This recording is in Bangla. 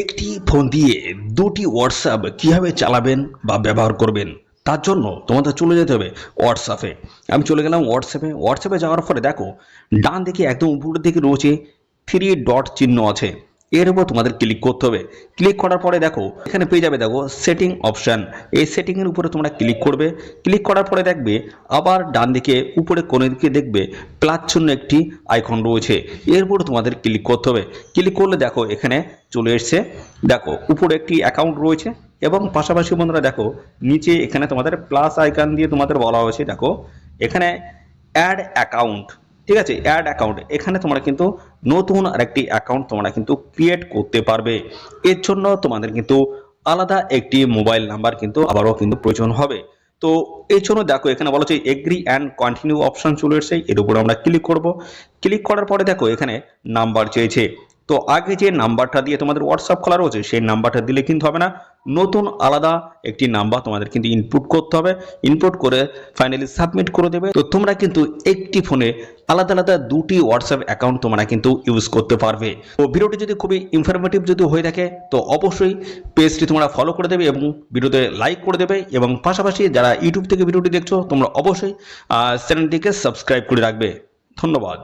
একটি ফোন দিয়ে দুটি হোয়াটসঅ্যাপ কিভাবে চালাবেন বা ব্যবহার করবেন তার জন্য তোমাদের চলে যেতে হবে হোয়াটসঅ্যাপে। আমি চলে গেলাম হোয়াটসঅ্যাপে যাওয়ার পরে দেখো ডান দিকে একদম উপরের দিকে রয়েছে থ্রি ডট চিহ্ন আছে, এর উপর তোমাদের ক্লিক করতে হবে। ক্লিক করার পরে দেখো এখানে পেয়ে যাবে দেখো সেটিং অপশান। এই সেটিংয়ের উপরে তোমরা ক্লিক করবে। ক্লিক করার পরে দেখবে আবার ডান দিকে উপরে কোণের দিকে দেখবে প্লাস চিহ্ন একটি আইকন রয়েছে, এর উপরে তোমাদের ক্লিক করতে হবে। ক্লিক করলে দেখো এখানে চলে এসছে। দেখো উপরে একটি অ্যাকাউন্ট রয়েছে এবং পাশাপাশি বন্ধুরা দেখো নিচে এখানে তোমাদের প্লাস আইকন দিয়ে তোমাদের বলা হয়েছে দেখো এখানে অ্যাড অ্যাকাউন্ট। ঠিক আছে, অ্যাড অ্যাকাউন্ট, এখানে তোমরা কিন্তু নতুন আরেকটি অ্যাকাউন্ট তোমরা কিন্তু ক্রিয়েট করতে পারবে। এর জন্য তোমাদের কিন্তু আলাদা একটি মোবাইল নাম্বার কিন্তু আবারও কিন্তু প্রয়োজন হবে। তো এই জন্য দেখো এখানে বলা হচ্ছে এগ্রি অ্যান্ড কন্টিনিউ অপশন চলে এসেছে, এর উপর আমরা ক্লিক করব। ক্লিক করার পরে দেখো এখানে নাম্বার চেয়েছে। তো আগে যে নাম্বারটা দিয়ে তোমাদের হোয়াটসঅ্যাপ খোলা রয়েছে সেই নাম্বারটা দিলে কিন্তু হবে না, নতুন আলাদা একটি নাম্বার তোমাদের কিন্তু ইনপুট করতে হবে। ইনপুট করে ফাইনালি সাবমিট করে দেবে। তো তোমরা কিন্তু একটি ফোনে আলাদা আলাদা দুটি হোয়াটসঅ্যাপ অ্যাকাউন্ট তোমরা কিন্তু ইউজ করতে পারবে। তো ভিডিওটি যদি খুবই ইনফরমেটিভ যদি হয়ে থাকে তো অবশ্যই পেজটি তোমরা ফলো করে দেবে এবং ভিডিওতে লাইক করে দেবে, এবং পাশাপাশি যারা ইউটিউব থেকে ভিডিওটি দেখছো তোমরা অবশ্যই চ্যানেলটিকে সাবস্ক্রাইব করে রাখবে। ধন্যবাদ।